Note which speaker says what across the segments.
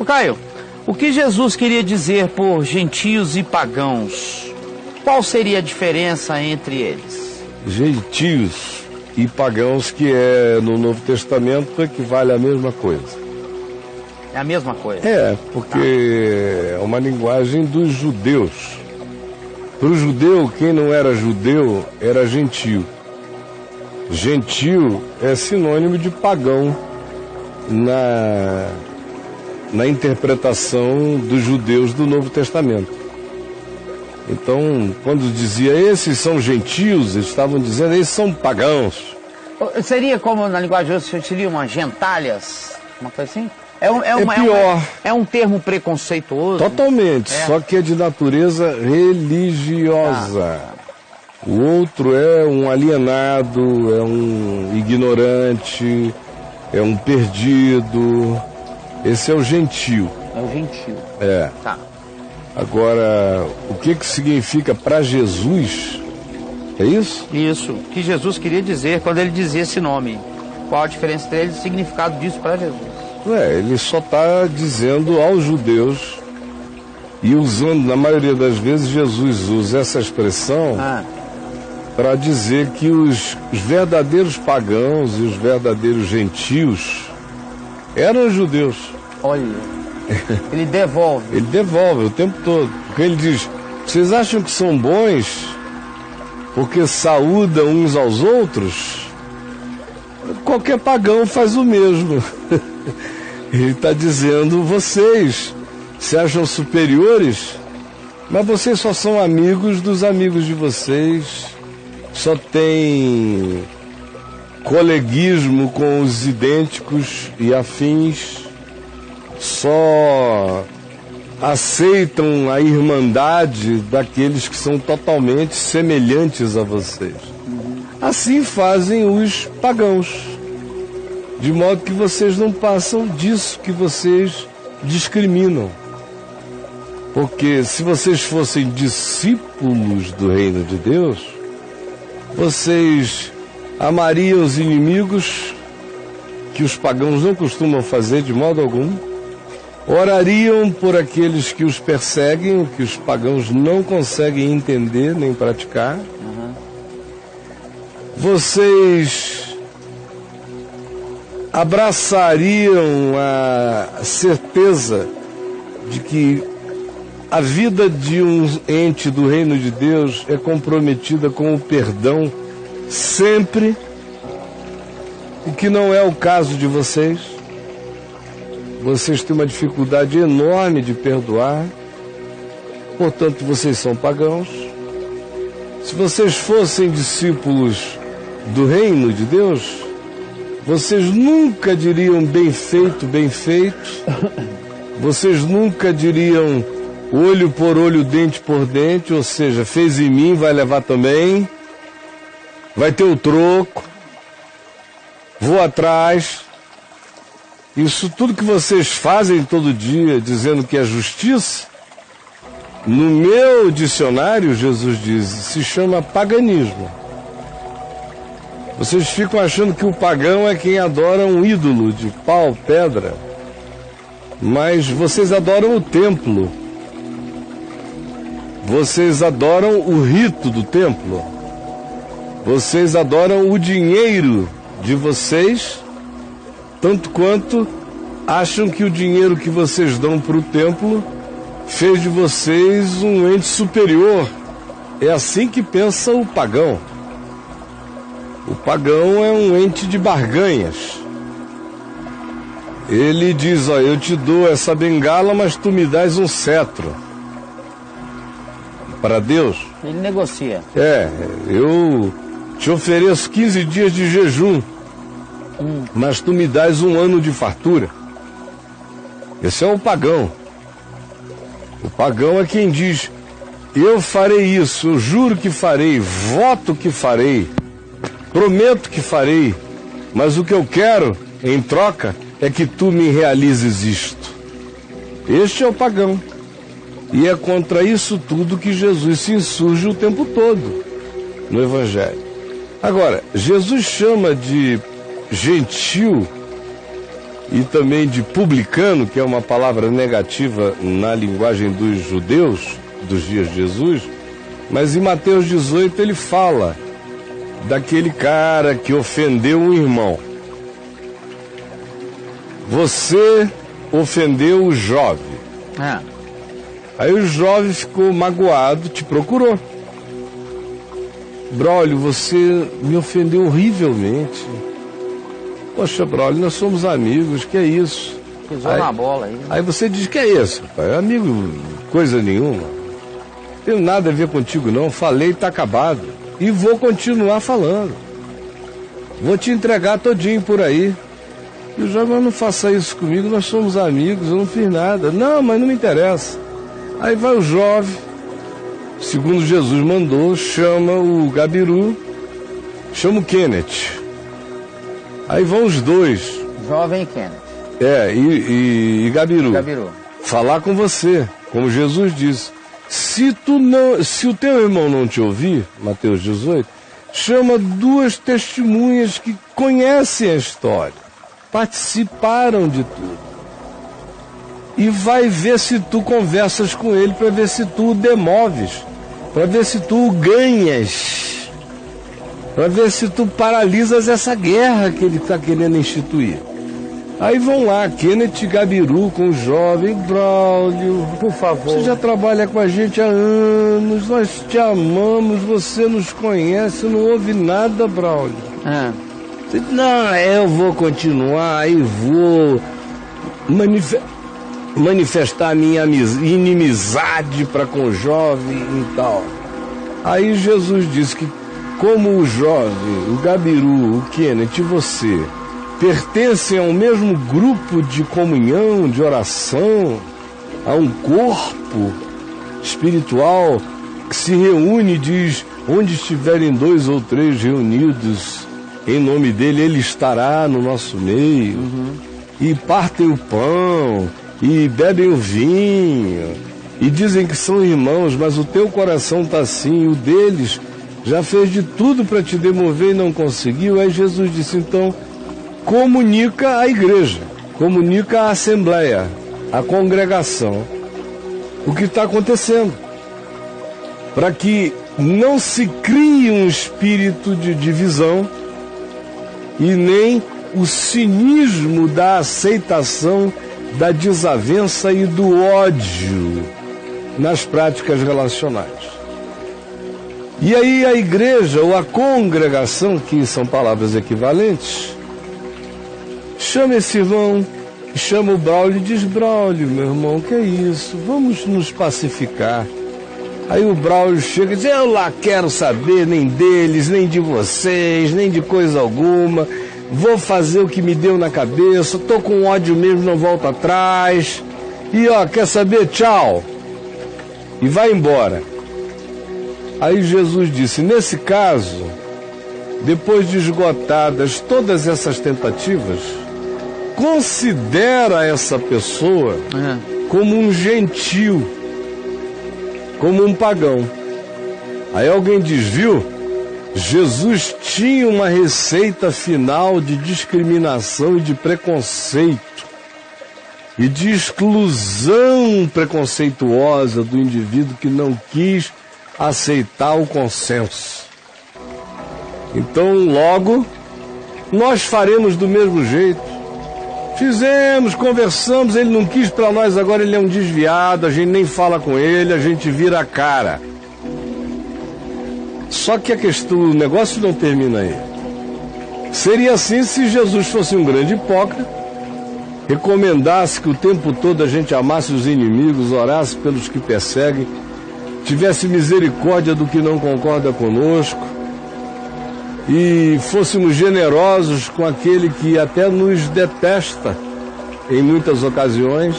Speaker 1: Ô Caio, o que Jesus queria dizer por gentios e pagãos? Qual seria a diferença entre eles?
Speaker 2: Gentios e pagãos, que no Novo Testamento equivale à mesma coisa.
Speaker 1: É a mesma coisa?
Speaker 2: É, porque é uma linguagem dos judeus. Para o judeu, quem não era judeu era gentio. Gentio é sinônimo de pagão na interpretação dos judeus do Novo Testamento. Então, quando dizia esses são gentios, eles estavam dizendo esses são pagãos.
Speaker 1: Seria como na linguagem hoje, seria uma gentalhas, uma coisa assim?
Speaker 2: É pior.
Speaker 1: É um termo preconceituoso?
Speaker 2: Totalmente, só que é de natureza religiosa. O outro é um alienado, é um ignorante, é um perdido. Esse é o gentio.
Speaker 1: É o gentio.
Speaker 2: É.
Speaker 1: Tá.
Speaker 2: Agora, o que significa para Jesus? É isso?
Speaker 1: Isso. O que Jesus queria dizer quando ele dizia esse nome. Qual a diferença entre eles e o significado disso para Jesus?
Speaker 2: Ele só está dizendo aos judeus, e usando, na maioria das vezes, Jesus usa essa expressão para dizer que os verdadeiros pagãos e os verdadeiros gentios eram os judeus.
Speaker 1: Olha, ele devolve.
Speaker 2: Ele devolve o tempo todo. Porque ele diz, vocês acham que são bons porque saúdam uns aos outros? Qualquer pagão faz o mesmo. Ele está dizendo, vocês se acham superiores, mas vocês só são amigos dos amigos de vocês, só tem coleguismo com os idênticos e afins, só aceitam a irmandade daqueles que são totalmente semelhantes a vocês. Assim fazem os pagãos, de modo que vocês não passam disso que vocês discriminam. Porque se vocês fossem discípulos do reino de Deus, vocês amariam os inimigos, que os pagãos não costumam fazer de modo algum, orariam por aqueles que os perseguem, que os pagãos não conseguem entender nem praticar. Vocês abraçariam a certeza de que a vida de um ente do reino de Deus é comprometida com o perdão sempre, o que não é o caso de vocês. Vocês têm uma dificuldade enorme de perdoar, portanto vocês são pagãos. Se vocês fossem discípulos do reino de Deus, vocês nunca diriam bem feito, bem feito. Vocês nunca diriam olho por olho, dente por dente, ou seja, fez em mim, vai levar também. Vai ter o troco. Vou atrás. Isso tudo que vocês fazem todo dia, dizendo que é justiça, no meu dicionário, Jesus diz, se chama paganismo. Vocês ficam achando que o pagão é quem adora um ídolo de pau, pedra, mas vocês adoram o templo. Vocês adoram o rito do templo. Vocês adoram o dinheiro de vocês, tanto quanto acham que o dinheiro que vocês dão para o templo fez de vocês um ente superior. É assim que pensa o pagão. O pagão é um ente de barganhas. Ele diz, eu te dou essa bengala, mas tu me dás um cetro. Para Deus.
Speaker 1: Ele negocia.
Speaker 2: Eu te ofereço 15 dias de jejum, mas tu me dás um ano de fartura. Esse é o pagão. O pagão é quem diz, eu farei isso, eu juro que farei, voto que farei, prometo que farei, mas o que eu quero, em troca, é que tu me realizes isto. Este é o pagão. E é contra isso tudo que Jesus se insurge o tempo todo no Evangelho. Agora, Jesus chama de gentil e também de publicano, que é uma palavra negativa na linguagem dos judeus dos dias de Jesus, mas em Mateus 18 ele fala daquele cara que ofendeu um irmão. Você ofendeu o jovem. Aí o jovem ficou magoado, te procurou. Braulio, você me ofendeu horrivelmente. Poxa, Braulio, nós somos amigos, que é isso?
Speaker 1: Pisou na bola aí.
Speaker 2: Aí você diz, que é isso, pai? Amigo, coisa nenhuma. Não tenho nada a ver contigo não, falei, tá acabado. E vou continuar falando. Vou te entregar todinho por aí. E o jovem, não faça isso comigo, nós somos amigos, eu não fiz nada. Não, mas não me interessa. Aí vai o jovem, segundo Jesus mandou, chama o Gabiru, chama o Kenneth. Aí vão os dois.
Speaker 1: Jovem Kenneth.
Speaker 2: E Gabiru. Falar com você, como Jesus disse. Se o teu irmão não te ouvir, Mateus 18, chama duas testemunhas que conhecem a história, participaram de tudo. E vai ver se tu conversas com ele, para ver se tu o demoves, para ver se tu o ganhas, para ver se tu paralisas essa guerra que ele está querendo instituir. Aí vão lá, Kenneth e Gabiru com o jovem. Braulio, por favor, você já trabalha com a gente há anos, nós te amamos, você nos conhece, não ouve nada, Braulio. Não, eu vou continuar e vou manifestar a minha inimizade para com o jovem e tal. Aí Jesus disse que como o jovem, o Gabiru, o Kenneth e você pertencem ao mesmo grupo de comunhão, de oração, a um corpo espiritual que se reúne e diz, onde estiverem 2 ou 3 reunidos em nome dele, ele estará no nosso meio. E partem o pão, e bebem o vinho, e dizem que são irmãos, mas o teu coração está assim, o deles já fez de tudo para te demover e não conseguiu. Aí Jesus disse, então, comunica a igreja, comunica a assembleia, a congregação, o que está acontecendo, para que não se crie um espírito de divisão e nem o cinismo da aceitação da desavença e do ódio nas práticas relacionais. E aí a igreja ou a congregação, que são palavras equivalentes, chama esse irmão, chama o Braulio e diz, Braulio, meu irmão, que é isso? Vamos nos pacificar. Aí o Braulio chega e diz, eu lá quero saber nem deles, nem de vocês, nem de coisa alguma. Vou fazer o que me deu na cabeça, tô com ódio mesmo, não volto atrás. E ó, quer saber? Tchau. E vai embora. Aí Jesus disse, nesse caso, depois de esgotadas todas essas tentativas, considera essa pessoa como um gentil, como um pagão. Aí alguém diz, viu? Jesus tinha uma receita final de discriminação e de preconceito e de exclusão preconceituosa do indivíduo que não quis aceitar o consenso. Então, logo, nós faremos do mesmo jeito. Fizemos, conversamos, ele não quis para nós, agora ele é um desviado, a gente nem fala com ele, a gente vira a cara. Só que o negócio não termina aí. Seria assim se Jesus fosse um grande hipócrita, recomendasse que o tempo todo a gente amasse os inimigos, orasse pelos que perseguem, tivesse misericórdia do que não concorda conosco e fôssemos generosos com aquele que até nos detesta em muitas ocasiões.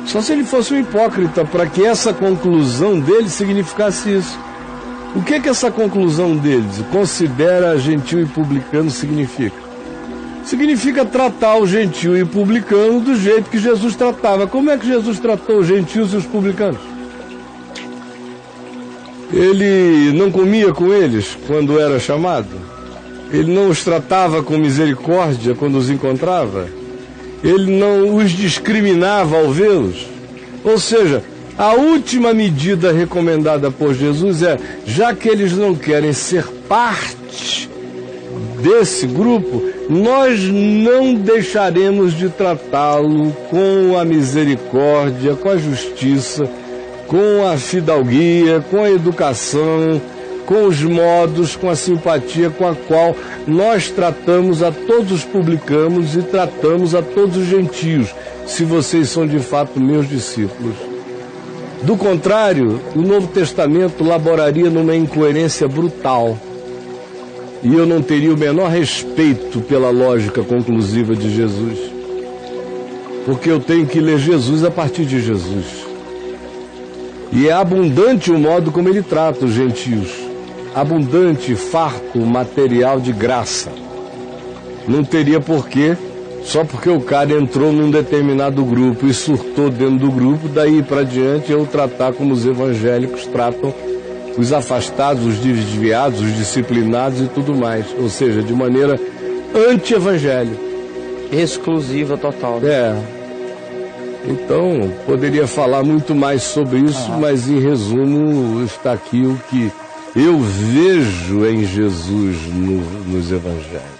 Speaker 2: Só se ele fosse um hipócrita, para que essa conclusão dele significasse isso. O que essa conclusão deles, considera gentil e publicano, significa? Significa tratar o gentil e o publicano do jeito que Jesus tratava. Como é que Jesus tratou os gentios e os publicanos? Ele não comia com eles quando era chamado? Ele não os tratava com misericórdia quando os encontrava? ele não os discriminava ao vê-los. Ou seja, a última medida recomendada por Jesus é, já que eles não querem ser parte desse grupo, nós não deixaremos de tratá-lo com a misericórdia, com a justiça, com a fidalguia, com a educação, com os modos, com a simpatia com a qual nós tratamos a todos os publicanos e tratamos a todos os gentios, se vocês são de fato meus discípulos. Do contrário, o Novo Testamento laboraria numa incoerência brutal. E eu não teria o menor respeito pela lógica conclusiva de Jesus. Porque eu tenho que ler Jesus a partir de Jesus. E é abundante o modo como ele trata os gentios. Abundante, farto, material de graça. Não teria porquê, só porque o cara entrou num determinado grupo e surtou dentro do grupo, daí para diante eu tratar como os evangélicos tratam os afastados, os desviados, os disciplinados e tudo mais. Ou seja, de maneira anti-evangelho.
Speaker 1: Exclusiva total.
Speaker 2: É. Então, poderia falar muito mais sobre isso, mas em resumo está aqui o que eu vejo em Jesus nos evangelhos.